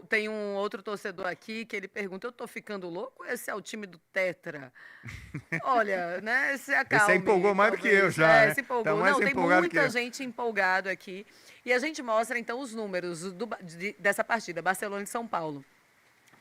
Tem um outro torcedor aqui que ele pergunta: eu tô ficando louco? Esse é o time do Tetra? Olha, né? Se Esse aí acalme, empolgou mais do que eu talvez. já, né? Se Tá empolgou. mais Não, tem empolgado que muita eu. gente empolgado aqui. E a gente mostra, então, os números dessa partida: Barcelona e São Paulo.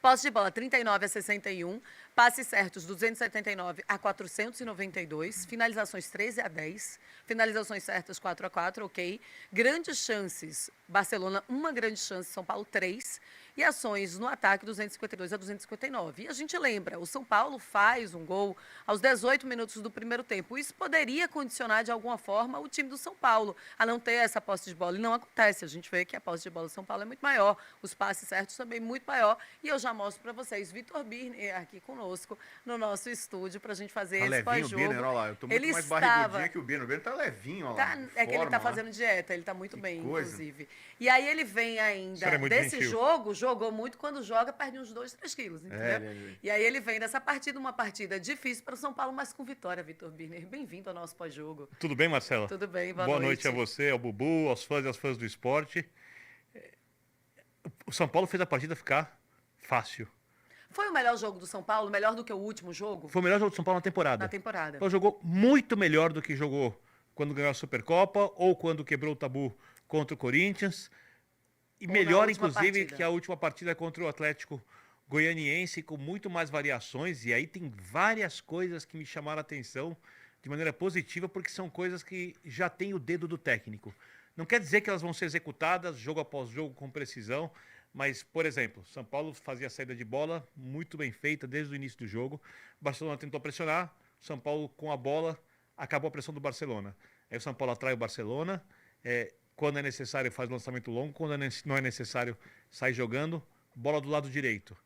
Posse de bola 39 a 61, passes certos 279 a 492, finalizações 13 a 10, finalizações certas 4 a 4, ok. Grandes chances, Barcelona uma grande chance, São Paulo 3, e ações no ataque 252 a 259. E a gente lembra, o São Paulo faz um gol aos 18 minutos do primeiro tempo. Isso poderia condicionar de alguma forma o time do São Paulo a não ter essa posse de bola. E não acontece. A gente vê que a posse de bola do São Paulo é muito maior, os passes certos também muito maior. E eu já mostro para vocês Vitor Birner aqui conosco no nosso estúdio para a gente fazer Tá esse levinho o Birner, pós-jogo. olha lá. Eu tô muito Ele mais barrigudinha estava que o Birner. O Birner tá levinho, olha lá. Tá, Em é que ele tá forma lá. fazendo dieta, ele tá muito Que bem, coisa. inclusive. E aí ele vem O senhor é ainda muito desse gentil. jogo, jogou muito, quando joga, perde uns 2, 3 quilos, É, entendeu? ele... E aí ele vem dessa partida, uma partida difícil para o São Paulo, mas com vitória, Vitor Birner. Bem-vindo ao nosso pós-jogo. Tudo bem, Marcela? Tudo bem, boa Boa noite a noite. você, ao Bubu, aos fãs e às fãs do esporte. O São Paulo fez a partida ficar fácil. Foi o melhor jogo do São Paulo, melhor do que o último jogo? Foi o melhor jogo do São Paulo na Na temporada. temporada. O Paulo jogou muito melhor do que jogou quando ganhou a Supercopa ou quando quebrou o tabu contra o Corinthians. E Ou na melhor, última inclusive, partida. que a última partida contra o Atlético Goianiense, com muito mais variações. E aí tem várias coisas que me chamaram a atenção de maneira positiva, porque são coisas que já tem o dedo do técnico. Não quer dizer que elas vão ser executadas jogo após jogo com precisão, mas, por exemplo, São Paulo fazia a saída de bola muito bem feita desde o início do jogo. O Barcelona tentou pressionar, São Paulo com a bola acabou a pressão do Barcelona. Aí o São Paulo atrai o Barcelona, quando é necessário faz lançamento longo, quando não é necessário sai jogando, bola do lado direito.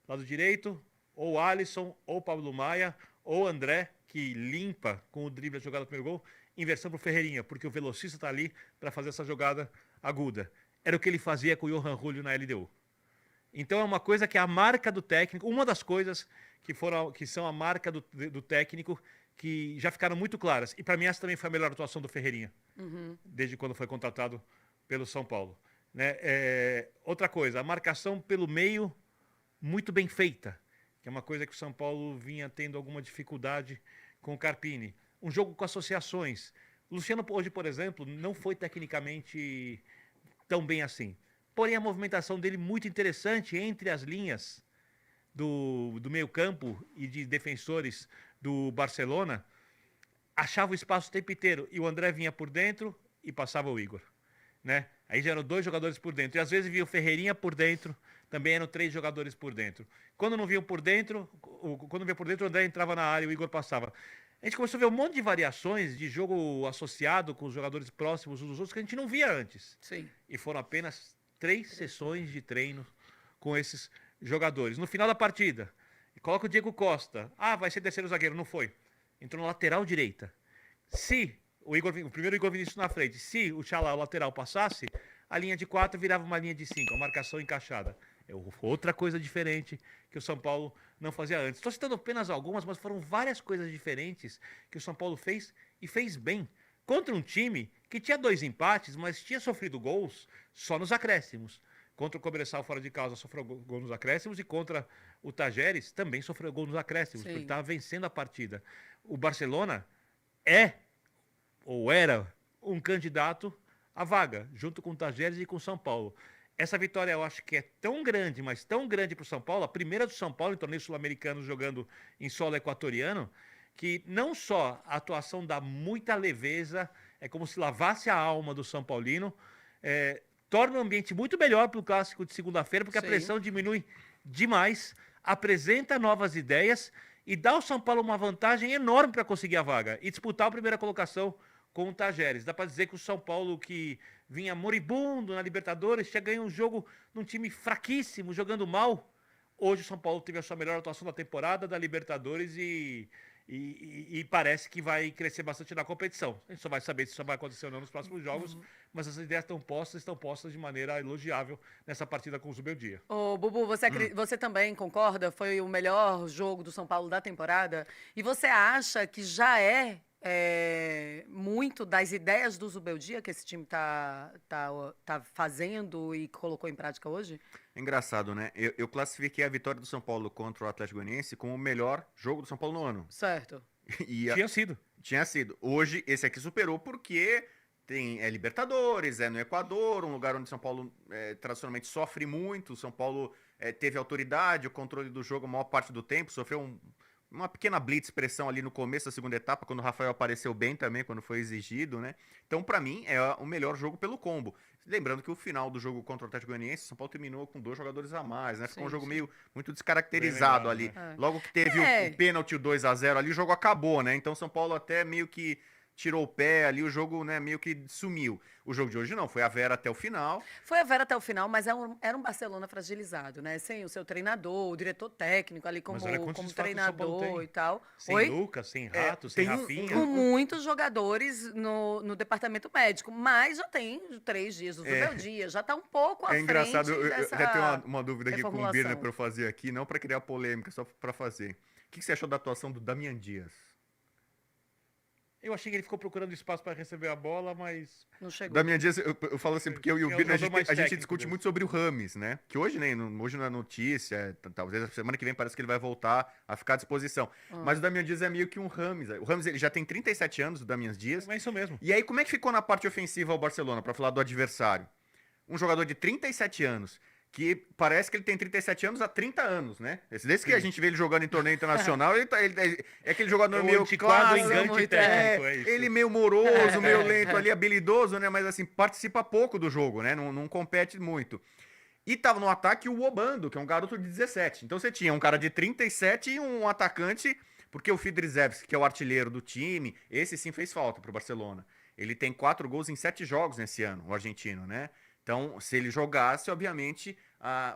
Lado direito, ou Alisson, ou Pablo Maia, ou André, que limpa com o drible a jogada do primeiro gol, inversão pro Ferreirinha, porque o velocista está ali para fazer essa jogada aguda. Era o que ele fazia com o Johan Julio na LDU. Então é uma coisa que é a marca do técnico, uma das coisas que são a marca do técnico, que já ficaram muito claras. E para mim essa também foi a melhor atuação do Ferreirinha, desde quando foi contratado pelo São Paulo. Né? Outra coisa, a marcação pelo meio muito bem feita, que é uma coisa que o São Paulo vinha tendo alguma dificuldade com o Carpini. Um jogo com associações. O Luciano hoje, por exemplo, não foi tecnicamente tão bem assim. Porém, a movimentação dele muito interessante entre as linhas do meio-campo e de defensores do Barcelona, achava o espaço o tempo inteiro. E o André vinha por dentro e passava o Igor. Né? Aí já eram 2 jogadores por dentro. E às vezes via o Ferreirinha por dentro, também eram 3 jogadores por dentro. Quando não viam por dentro, o André entrava na área e o Igor passava. A gente começou a ver um monte de variações de jogo associado com os jogadores próximos uns dos outros que a gente não via antes. Sim. E foram apenas 3 sessões de treino com esses jogadores. No final da partida, coloca o Diego Costa. Ah, vai ser terceiro zagueiro. Não foi. Entrou na lateral direita. Se o primeiro Igor Vinícius na frente, se o Xalá, o lateral, passasse, a linha de 4 virava uma linha de 5, a marcação encaixada. É outra coisa diferente que o São Paulo não fazia antes. Estou citando apenas algumas, mas foram várias coisas diferentes que o São Paulo fez e fez bem. Contra um time que tinha 2 empates, mas tinha sofrido gols só nos acréscimos. Contra o Cobressal fora de casa sofreu gol nos acréscimos e contra o Tajeres também sofreu gol nos acréscimos, porque estava vencendo a partida. O Barcelona é ou era um candidato à vaga, junto com o Tajeres e com o São Paulo. Essa vitória eu acho que é tão grande, mas tão grande para o São Paulo, a primeira do São Paulo em torneio sul-americano jogando em solo equatoriano, que não só a atuação dá muita leveza, é como se lavasse a alma do São Paulino, torna o ambiente muito melhor para o clássico de segunda-feira, porque a pressão diminui demais, apresenta novas ideias e dá ao São Paulo uma vantagem enorme para conseguir a vaga e disputar a primeira colocação com o Tajeres. Dá para dizer que o São Paulo, que vinha moribundo na Libertadores, tinha ganho um jogo num time fraquíssimo, jogando mal. Hoje o São Paulo teve a sua melhor atuação da temporada da Libertadores e parece que vai crescer bastante na competição. A gente só vai saber se isso vai acontecer ou não nos próximos jogos, mas as ideias estão postas de maneira elogiável nessa partida com o Zubeldia. Ô, Bubu, você também concorda? Foi o melhor jogo do São Paulo da temporada? E você acha que já é muito das ideias do Zubeldia que esse time tá fazendo e colocou em prática hoje? É engraçado, né? Eu classifiquei a vitória do São Paulo contra o Atlético Goianiense como o melhor jogo do São Paulo no ano. Certo. E Tinha sido. tinha sido. Hoje, esse aqui superou porque tem Libertadores, é no Equador, um lugar onde São Paulo tradicionalmente sofre muito. São Paulo teve autoridade, o controle do jogo a maior parte do tempo, sofreu uma pequena blitz pressão ali no começo da segunda etapa, quando o Rafael apareceu bem também, quando foi exigido, né? Então, pra mim, é o melhor jogo pelo combo. Lembrando que o final do jogo contra o Atlético Goianiense, São Paulo terminou com 2 jogadores a mais, né? Ficou um Sim, jogo sim. meio muito descaracterizado Bem lembrado, ali. né? Logo que teve o pênalti, o 2-0 ali, o jogo acabou, né? Então, São Paulo até meio que tirou o pé ali, o jogo, né, meio que sumiu. O jogo de hoje não, foi a Vera até o final. Foi a Vera até o final, mas era um Barcelona fragilizado, né? Sem o seu treinador, o diretor técnico ali como, Mas olha quantos como desfalques o São Paulo treinador tem. e tal. Sem Oi? Lucas, sem Rato, sem tem Rafinha. Com muitos jogadores no departamento médico, mas já tem 3 dias do Zubeldia, já está um pouco à É engraçado, frente eu dessa até tenho uma dúvida aqui com o reformulação. Birner pra eu fazer aqui, não pra criar polêmica, só pra fazer. O que você achou da atuação do Damian Dias? Eu achei que ele ficou procurando espaço para receber a bola, mas Não chegou. Damian Dias, eu falo assim, porque eu e o É o Birner, jogador mais a gente técnico discute deles. muito sobre o Rames, né? Que hoje, né, hoje não é notícia, talvez a semana que vem parece que ele vai voltar a ficar à disposição. Mas o Damian Dias é meio que um Rames. O Rames, ele já tem 37 anos, o Damian Dias. é isso mesmo. E aí, como é que ficou na parte ofensiva o Barcelona, pra falar do adversário? Um jogador de 37 anos, que parece que ele tem 37 anos há 30 anos, né? Desde que a gente vê ele jogando em torneio internacional, é aquele jogador É o meio antiquado clássico, engante muito, técnico, é isso. ele meio moroso, meio lento ali, habilidoso, né? Mas assim, participa pouco do jogo, né? Não compete muito. E tava no ataque o Obando, que é um garoto de 17. Então você tinha um cara de 37 e um atacante, porque o Fidrizevski, que é o artilheiro do time, esse sim fez falta pro Barcelona. Ele tem 4 gols em 7 jogos nesse ano, o argentino, né? Então, se ele jogasse, obviamente,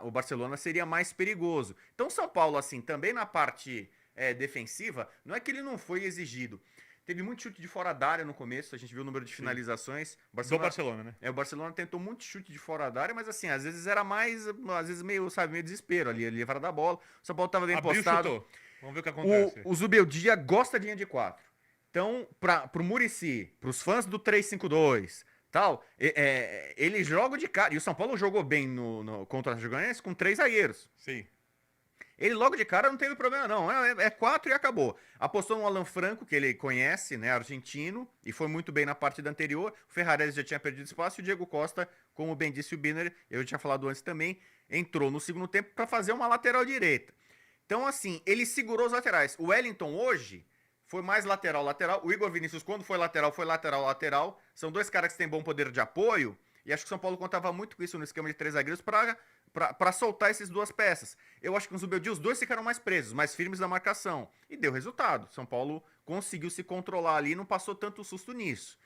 o Barcelona seria mais perigoso. Então, São Paulo, assim, também na parte defensiva, não é que ele não foi exigido. Teve muito chute de fora da área no começo, a gente viu o número de finalizações. Do Barcelona, né? O Barcelona tentou muito chute de fora da área, mas assim, às vezes era mais, às vezes meio, sabe, meio desespero ali, ele fora da bola. O São Paulo tava bem Abriu, postado. chutou. Vamos ver o que acontece. O Zubeldia gosta de linha de 4. Então, pro Muricy, pros fãs do 3-5-2, tal, ele joga de cara. E o São Paulo jogou bem contra o Atlético Goianiense com 3 zagueiros. Sim. Ele logo de cara não teve problema, não. É 4 e acabou. Apostou no Alan Franco, que ele conhece, né? Argentino, e foi muito bem na partida anterior. O Ferrares já tinha perdido espaço e o Diego Costa, como bem disse o Binner, eu já tinha falado antes também, entrou no segundo tempo para fazer uma lateral direita. Então, assim, ele segurou os laterais. O Wellington hoje foi mais lateral. O Igor Vinícius, quando foi lateral. São 2 caras que têm bom poder de apoio. E acho que o São Paulo contava muito com isso no esquema de 3 zagueiros para soltar essas 2 peças. Eu acho que no Zubeldia os 2 ficaram mais presos, mais firmes na marcação. E deu resultado. São Paulo conseguiu se controlar ali e não passou tanto susto nisso.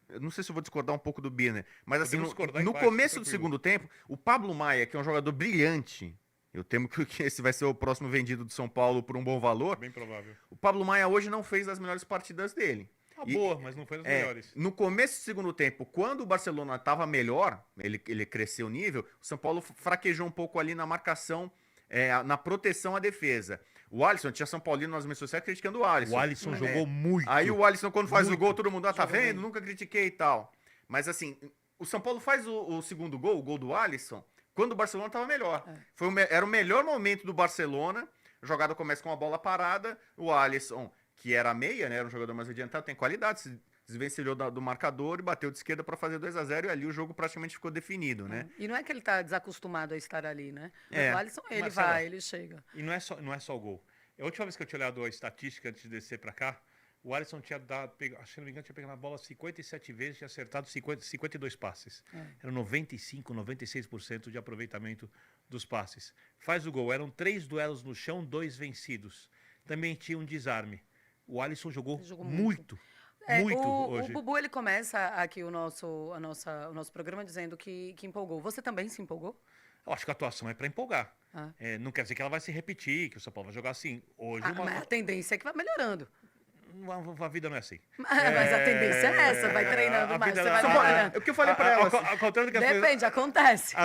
Eu não sei se eu vou discordar um pouco do Birner, mas assim, no começo do segundo tempo, o Pablo Maia, que é um jogador brilhante, eu temo que esse vai ser o próximo vendido do São Paulo por um bom valor. Bem provável. O Pablo Maia hoje não fez as melhores partidas dele. Boa, mas não foi das melhores. No começo do segundo tempo, quando o Barcelona estava melhor, ele cresceu o nível, o São Paulo fraquejou um pouco ali na marcação, na proteção à defesa. O Alisson, tinha São Paulino nas mídias sociais criticando o Alisson. O Alisson jogou muito. Aí o Alisson, quando faz o gol, todo mundo, tá Jogou vendo? bem. Nunca critiquei e tal. Mas assim, o São Paulo faz o segundo gol, o gol do Alisson, quando o Barcelona estava melhor. Era o melhor momento do Barcelona. A jogada começa com uma bola parada. O Alisson, que era meia, né? Era um jogador mais adiantado, tem qualidade. Se desvencilhou do marcador e bateu de esquerda para fazer 2-0 e ali o jogo praticamente ficou definido, né? E não é que ele está desacostumado a estar ali, né? O Alisson, ele Marcelo, vai, ele chega. E não é só o gol. A última vez que eu tinha olhado a estatística antes de descer para cá, o Alisson tinha dado, acho que não me engano, tinha pegado a bola 57 vezes e tinha acertado 52 passes. Era 95, 96% de aproveitamento dos passes. Faz o gol, eram 3 duelos no chão, 2 vencidos. Também tinha um desarme. O Alisson jogou muito hoje. O Bubu, ele começa aqui o nosso programa dizendo que empolgou. Você também se empolgou? Eu acho que a atuação é para empolgar. Não quer dizer que ela vai se repetir, que o São Paulo vai jogar assim. Hoje Mas a tendência é que vai melhorando. A vida não é assim. Mas a tendência é essa, vai treinando mais, você vai São Paulo, trabalhando. é o que eu falei pra ela. Ao contrário do que as coisas- Depende, acontece.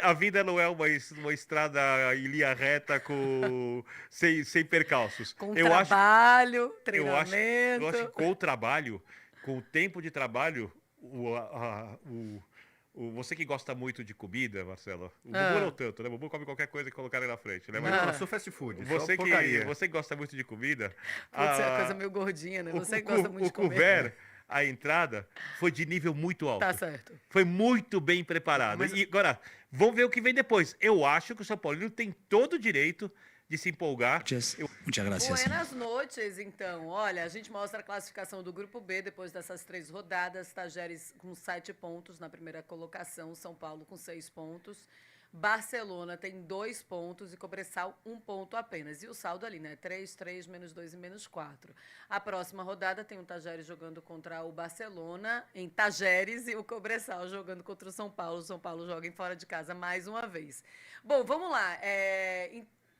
A vida não é uma estrada em linha reta sem percalços. Com eu acho, trabalho, eu treinamento. acho que com o trabalho, com o tempo de trabalho, você que gosta muito de comida, Marcelo, o Bubu não tanto, né? O Bubu come qualquer coisa que colocarem na frente, né? Mas Não, eu sou fast food. você só porcaria. você que gosta muito de comida, Putz, é uma coisa meio gordinha, né? Você gosta muito de comer. couvert, a entrada, foi de nível muito alto. Tá certo. Foi muito bem preparado. Mas- E agora, vamos ver o que vem depois. Eu acho que o São Paulo tem todo o direito de se empolgar. Muchas gracias. Buenas noites, então. Olha, a gente mostra a classificação do Grupo B depois dessas 3 rodadas. Tajeres com 7 pontos na primeira colocação, São Paulo com 6 pontos. Barcelona tem 2 pontos e Cobressal 1 ponto apenas. E o saldo ali, né? 3, 3, menos 2 e menos 4. A próxima rodada tem o Tajeres jogando contra o Barcelona em Tajeres e o Cobressal jogando contra o São Paulo. O São Paulo joga em fora de casa mais uma vez. Bom, vamos lá.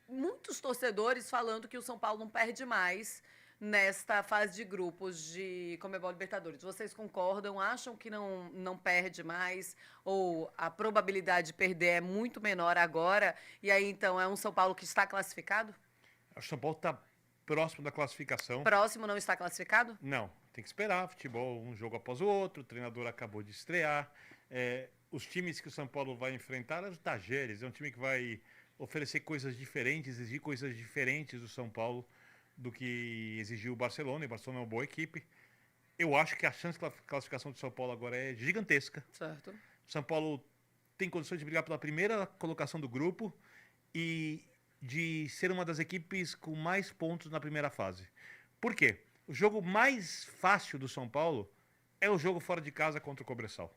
Muitos torcedores falando que o São Paulo não perde mais nesta fase de grupos de Conmebol Libertadores. Vocês concordam? Acham que não perde mais? Ou a probabilidade de perder é muito menor agora? E aí, então, é um São Paulo que está classificado? O São Paulo está próximo da classificação. Próximo não está classificado? Não, tem que esperar. Futebol, um jogo após o outro. O treinador acabou de estrear. Os times que o São Paulo vai enfrentar é o Tajeres. É um time que vai oferecer coisas diferentes, exigir coisas diferentes do São Paulo do que exigiu o Barcelona. E o Barcelona é uma boa equipe. Eu acho que a chance de classificação do São Paulo agora é gigantesca. Certo. O São Paulo tem condições de brigar pela primeira colocação do grupo e de ser uma das equipes com mais pontos na primeira fase. Por quê? O jogo mais fácil do São Paulo é o jogo fora de casa contra o Cobressal.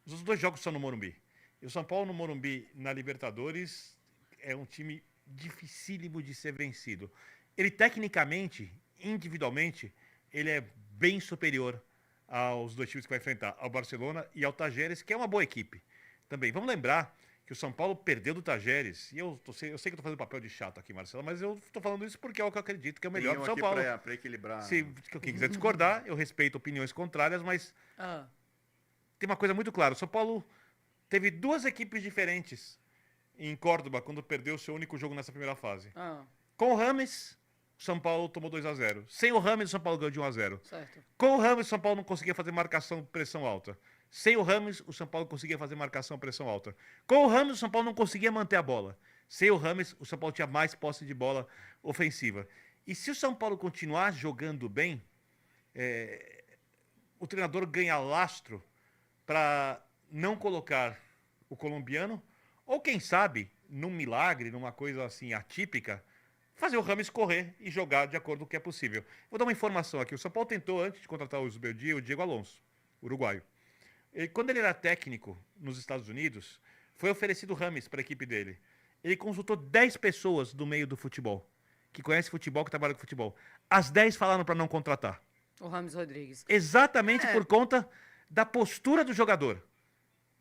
Os outros 2 jogos são no Morumbi. E o São Paulo no Morumbi, na Libertadores, é um time dificílimo de ser vencido. Ele, tecnicamente, individualmente, ele é bem superior aos 2 times que vai enfrentar, ao Barcelona e ao Tajeres, que é uma boa equipe também. Vamos lembrar que o São Paulo perdeu do Tajeres, e eu sei que eu estou fazendo papel de chato aqui, Marcelo, mas eu estou falando isso porque é o que eu acredito que é o melhor Tem do São aqui Paulo. pra equilibrar. Se quem quiser discordar, eu respeito opiniões contrárias, mas tem uma coisa muito clara. O São Paulo teve 2 equipes diferentes em Córdoba, quando perdeu o seu único jogo nessa primeira fase. Com o Rames, o São Paulo tomou 2-0. Sem o Rames, o São Paulo ganhou de 1-0. Certo. Com o Rames, o São Paulo não conseguia fazer marcação, pressão alta. Sem o Rames, o São Paulo conseguia fazer marcação, pressão alta. Com o Rames, o São Paulo não conseguia manter a bola. Sem o Rames, o São Paulo tinha mais posse de bola ofensiva. E se o São Paulo continuar jogando bem, o treinador ganha lastro para não colocar o colombiano, ou quem sabe, num milagre, numa coisa assim atípica, fazer o Rames correr e jogar de acordo com o que é possível. Vou dar uma informação aqui. O São Paulo tentou, antes de contratar o Zubeldia, o Diego Alonso, uruguaio. Quando ele era técnico nos Estados Unidos, foi oferecido o Rames para a equipe dele. Ele consultou 10 pessoas do meio do futebol, que conhecem futebol, que trabalham com futebol. As 10 falaram para não contratar. O Rames Rodrigues. Exatamente por conta da postura do jogador.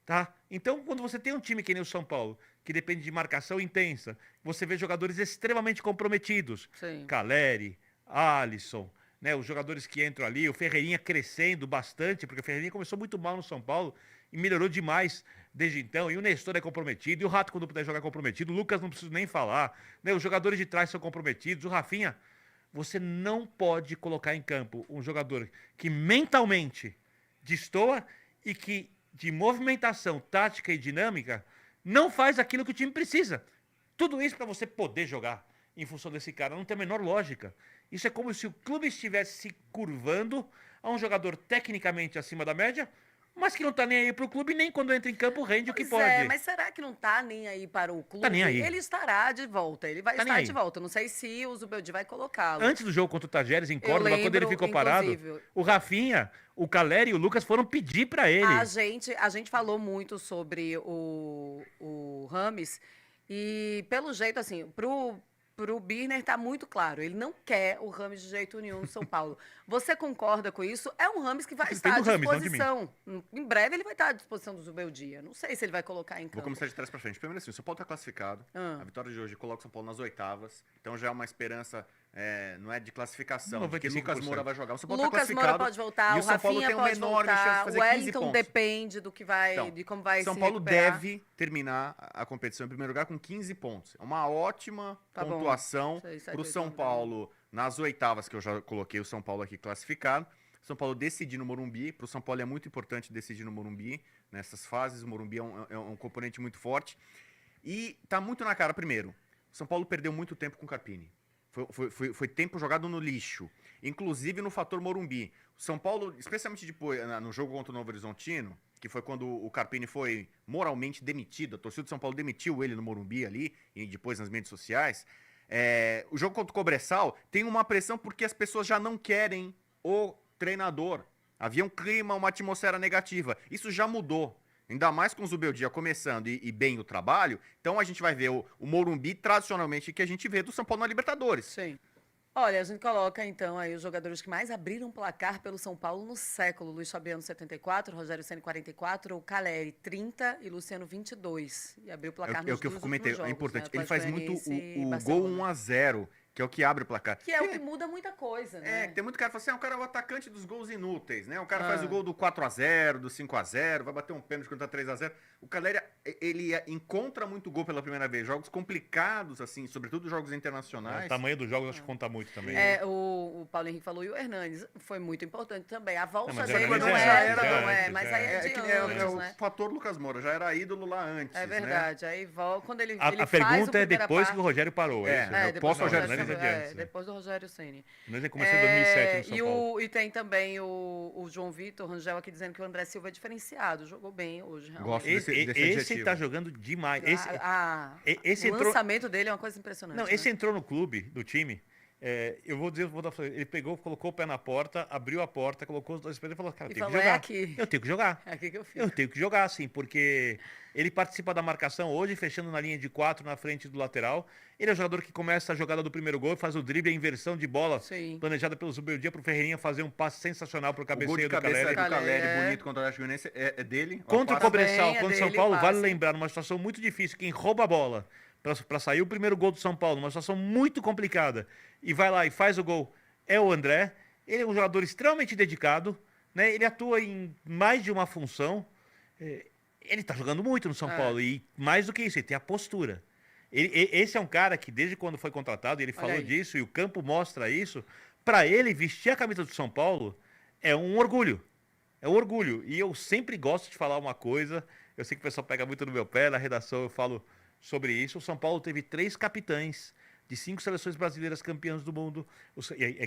Tá? Então, quando você tem um time que nem o São Paulo, que depende de marcação intensa, você vê jogadores extremamente comprometidos. Sim. Caleri, Alisson, né, os jogadores que entram ali, o Ferreirinha crescendo bastante, porque o Ferreirinha começou muito mal no São Paulo e melhorou demais desde então. E o Nestor é comprometido, e o Rato, quando puder jogar, é comprometido. O Lucas não preciso nem falar. Né, os jogadores de trás são comprometidos. O Rafinha, você não pode colocar em campo um jogador que mentalmente destoa e que de movimentação, tática e dinâmica, não faz aquilo que o time precisa. Tudo isso para você poder jogar em função desse cara não tem a menor lógica. Isso é como se o clube estivesse se curvando a um jogador tecnicamente acima da média, mas que não tá nem aí pro clube, nem quando entra em campo rende o que pode. Mas será que não tá nem aí para o clube? Tá nem aí. Ele estará de volta, ele vai Tá nem estar aí. de volta. Não sei se o Zubeldia vai colocá-lo. Antes do jogo contra o Tajeres em Córdoba, lembro, quando ele ficou parado, inclusive, o Rafinha, o Caleri e o Lucas foram pedir para ele. A gente falou muito sobre o Rames e, pelo jeito, assim, pro Birner tá muito claro. Ele não quer o Rames de jeito nenhum no São Paulo. Você concorda com isso? É um Rames que vai Depende estar à do Rames, não de mim. disposição. Em breve ele vai estar à disposição do Zubeldia. Não sei se ele vai colocar em Vou campo. começar de trás pra frente. Primeiro assim, o São Paulo tá classificado. A vitória de hoje coloca o São Paulo nas 8º. Então já é uma esperança não é de classificação, de que 95%. Lucas Moura vai jogar. O São Paulo tá Lucas Moura classificado pode voltar, e o o São Paulo Rafinha tem uma pode enorme chance de voltar, fazer o 15 Wellington pontos. depende do que vai, Então, de como vai São se Paulo recuperar. deve terminar a competição em primeiro lugar com 15 pontos. É uma ótima Tá bom. pontuação 6, 7, para o 8, São 9, Paulo nas oitavas, que eu já coloquei o São Paulo aqui classificado. São Paulo decidir no Morumbi. Para o São Paulo é muito importante decidir no Morumbi. Nessas fases, o Morumbi é um componente muito forte. E tá muito na cara, primeiro, o São Paulo perdeu muito tempo com o Carpini. Foi tempo jogado no lixo. Inclusive no fator Morumbi. O São Paulo, especialmente depois, no jogo contra o Novo Horizontino, que foi quando o Carpini foi moralmente demitido, a torcida do São Paulo demitiu ele no Morumbi ali, e depois nas mídias sociais. O jogo contra o Cobressal tem uma pressão porque as pessoas já não querem o treinador. Havia um clima, uma atmosfera negativa. Isso já mudou. Ainda mais com o Zubeldia começando e bem o trabalho. Então a gente vai ver o Morumbi tradicionalmente que a gente vê do São Paulo na Libertadores. Sim. Olha, a gente coloca então aí os jogadores que mais abriram placar pelo São Paulo no século. Luiz Fabiano, 74, Rogério Ceni, 44, o Caleri, 30 e Luciano, 22. E abriu o placar nos É o que eu dois comentei, últimos é jogos, importante. né? Ele faz muito Atlético Goianiense e o Barcelona. gol 1-0, que é o que abre o placar. Que é o que muda muita coisa, né? Tem muito cara que fala assim, o cara é o atacante dos gols inúteis, né? O cara faz Ah. o gol do 4-0, do 5-0, vai bater um pênalti quando tá 3-0. O Caleri, ele encontra muito gol pela primeira vez. Jogos complicados, assim, sobretudo jogos internacionais. O tamanho dos jogos acho que conta muito também. O Paulo Henrique falou, e o Hernandes foi muito importante também. A volta Não, mas o dele Hernandes não já é, era não é, antes, mas já aí é era. de É antes, o né? fator Lucas Moura, já era ídolo lá antes, É né? verdade. Aí volta, quando ele A faz pergunta o é primeira depois que parte, o Rogério parou. É, isso? eu depois posso do Rogério Rogério Ceni Ceni, antes. depois do Rogério Ceni. Mas ele começou em 2007 no São Paulo. E tem também o João Vitor Rangel aqui dizendo que o André Silva é diferenciado, jogou bem hoje, realmente. Gosto desse Esse adjetivo. tá jogando demais. O Entrou... lançamento dele é uma coisa impressionante. Não, né? esse entrou no clube do time. Eu vou dizer, ele pegou, colocou o pé na porta, abriu a porta, colocou os dois pés e falou, cara, eu E tenho que falou, jogar. aqui. Eu tenho que jogar. É aqui que eu fico. Eu tenho que jogar, sim, porque ele participa da marcação hoje, fechando na linha de 4 na frente do lateral. Ele é o jogador que começa a jogada do primeiro gol, faz o drible, a inversão de bola Sim. planejada pelo Zubeldia pro Ferreirinha fazer um passe sensacional pro O gol cabeceio de do cabeça Caleri. do Caleri, Caleri, bonito contra o Atlético Goianiense, é dele. Contra o passe. Cobressal, Também é contra o São dele, Paulo, o vale passe. lembrar, numa situação muito difícil, quem rouba a bola para sair o primeiro gol do São Paulo, numa situação muito complicada, e vai lá e faz o gol, é o André. Ele é um jogador extremamente dedicado, né? Ele atua em mais de uma função. Ele tá jogando muito no São Paulo, e mais do que isso, ele tem a postura. Esse é um cara que, desde quando foi contratado, ele falou aí. disso, e o campo mostra isso, para ele vestir a camisa do São Paulo é um orgulho. É um orgulho. E eu sempre gosto de falar uma coisa, eu sei que o pessoal pega muito no meu pé, na redação eu falo sobre isso. O São Paulo teve 3 capitães de 5 seleções brasileiras campeãs do mundo,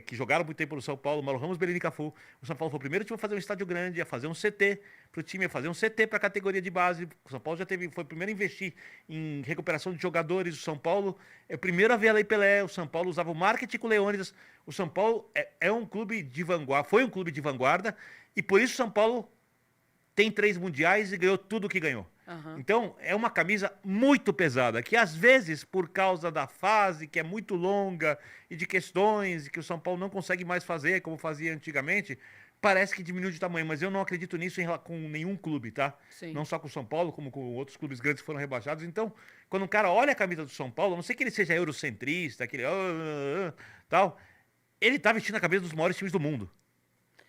que jogaram muito tempo no São Paulo, Mauro Ramos, Belini e Cafu. O São Paulo foi o primeiro time a fazer um estádio grande, a fazer um CT para o time, a fazer um CT para a categoria de base. O São Paulo foi o primeiro a investir em recuperação de jogadores. O São Paulo é o primeiro a ver a Lei Pelé. O São Paulo usava o marketing com o Leônidas. O São Paulo é um clube de vanguarda, foi um clube de vanguarda, e por isso o São Paulo tem 3 mundiais e ganhou tudo o que ganhou. Uhum. Então, é uma camisa muito pesada, que às vezes, por causa da fase, que é muito longa, e de questões que o São Paulo não consegue mais fazer, como fazia antigamente, parece que diminui de tamanho, mas eu não acredito nisso com nenhum clube, tá? Sim. Não só com o São Paulo, como com outros clubes grandes que foram rebaixados. Então, quando um cara olha a camisa do São Paulo, a não sei que ele seja eurocentrista, aquele tal, ele tá vestindo a camisa dos maiores times do mundo.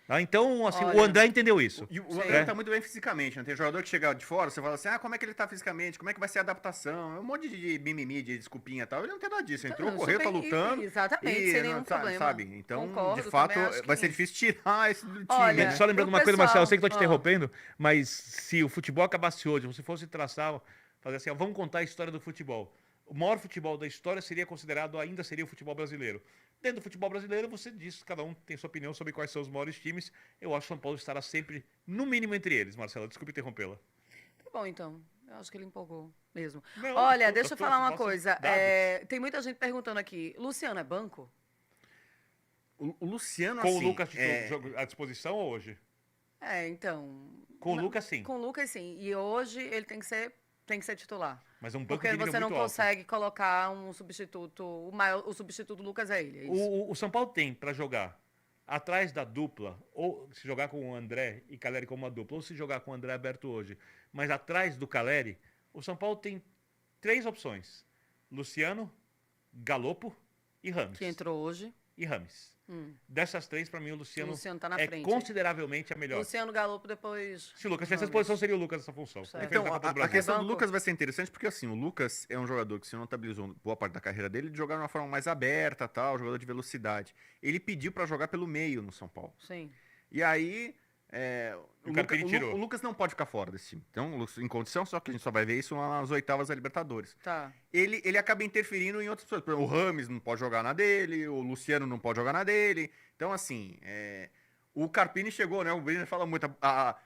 Tá? Então, assim, Olha, o André entendeu isso. E o Sim. André tá muito bem fisicamente, né? Tem jogador que chega de fora, você fala assim, como é que ele tá fisicamente, como é que vai ser a adaptação, é um monte de mimimi, de desculpia e tal, ele não tem nada disso, entrou, Não, correu, tá super- lutando. exatamente, sem nenhum problema. Sabe? Então, Concordo, de fato, também acho vai que- ser difícil tirar esse do time, Olha, né? Só lembrando o uma coisa, pessoal- Marcelo, eu sei que estou te Ah. interrompendo, mas se o futebol acabasse hoje, se fosse traçar, fazer assim, vamos contar a história do futebol. O maior futebol da história ainda seria o futebol brasileiro. Dentro do futebol brasileiro, você diz, cada um tem sua opinião sobre quais são os maiores times. Eu acho que o São Paulo estará sempre, no mínimo, entre eles, Marcelo. Desculpe interrompê-la. Tá bom, então. Eu acho que ele empolgou mesmo. Não, Olha, deixa eu tô- falar uma posso- coisa. dados. Tem muita gente perguntando aqui. Luciano é banco? O Luciano, Com assim... o Lucas à disposição ou hoje? Então. Com o Lucas, sim. Com o Lucas, sim. E hoje ele tem que ser titular. Mas é um banco Porque de nível você não muito alto. consegue colocar um substituto. O substituto do Lucas é ele. É isso. O São Paulo tem para jogar atrás da dupla, ou se jogar com o André e Caleri como uma dupla, ou se jogar com o André aberto hoje, mas atrás do Caleri, o São Paulo tem 3 opções: Luciano, Galopo e Ramos. Que entrou hoje. e Rames. Dessas três, pra mim, o O Luciano, Luciano tá na é frente. consideravelmente a melhor. Luciano Galopo depois. Se o Lucas tivesse essa Rames. posição, seria o Lucas nessa função. Certo. Ele fez Então, na Copa do a Brasil. questão do Banco. Lucas vai ser interessante porque, assim, o Lucas é um jogador que se notabilizou boa parte da carreira dele de jogar de uma forma mais aberta, tal, jogador de velocidade. Ele pediu pra jogar pelo meio no São Paulo. Sim. E aí, O Carpini tirou. o Lucas não pode ficar fora desse time. Então, o Lucas em condição, só que a gente só vai ver isso lá nas oitavas da Libertadores. Tá. Ele acaba interferindo em outras pessoas. Por exemplo, o Rames não pode jogar na dele, o Luciano não pode jogar na dele. Então, assim, o Carpini chegou, né? O Brenner fala muito, a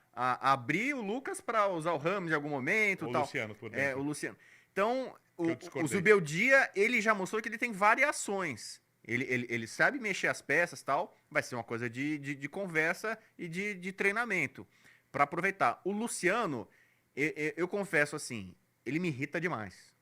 abrir o Lucas para usar o Rames em algum momento. O Tal. Luciano, por O dentro. Luciano. Então, Eu discordei. o Zubeldia, ele já mostrou que ele tem variações. Ele sabe mexer as peças e tal. Vai ser uma coisa de conversa e de treinamento para aproveitar. O Luciano, eu confesso assim, ele me irrita demais.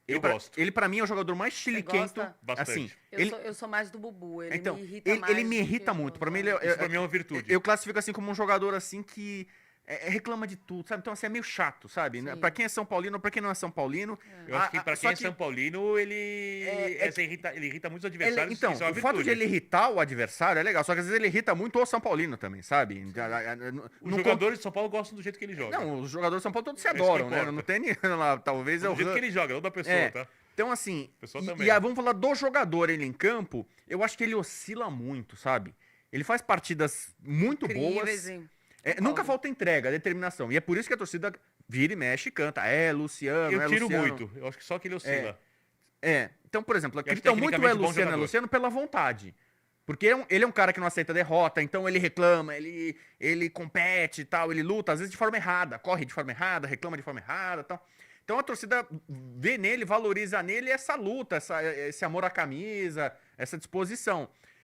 Eu Pra- gosto. Ele, pra mim, é o jogador mais chiliquento. gosta? Bastante. Assim, Eu sou mais do Bubu. Ele então, me irrita ele, mais. ele me do irrita que muito. o- Pra mim, ele Isso pra mim é uma virtude. eu classifico assim como um jogador assim que reclama de tudo, sabe? Então, assim, é meio chato, sabe? Sim. Pra quem é São Paulino, pra quem não é São Paulino. Eu acho que pra só quem é São Paulino, ele irrita muitos adversários. Então, isso é uma o fato de virtude. ele irritar o adversário é legal, só que às vezes ele irrita muito o São Paulino também, sabe? Os jogadores de São Paulo gostam do jeito que ele joga. Não, os jogadores de São Paulo todos se É isso que adoram, né? importa. Não tem nem lá, talvez do jeito que ele joga, não da pessoa, É. tá? Então, assim, Pessoa e também. aí vamos falar do jogador ele em campo, eu acho que ele oscila muito, sabe? Ele faz partidas muito Incríveis, boas. hein? Nunca Concordo. falta entrega, determinação. E é por isso que a torcida vira e mexe e canta. É, Luciano, Eu tiro Luciano. muito. Eu acho que só que ele oscila. Então, por exemplo, acho acreditam muito tecnicamente bom Luciano, jogador. Luciano pela vontade. Porque ele é um cara que não aceita derrota, então ele reclama, ele compete e tal, ele luta, às vezes de forma errada, corre de forma errada, reclama de forma errada e tal. Então a torcida vê nele, valoriza nele essa luta, esse amor à camisa, essa disposição.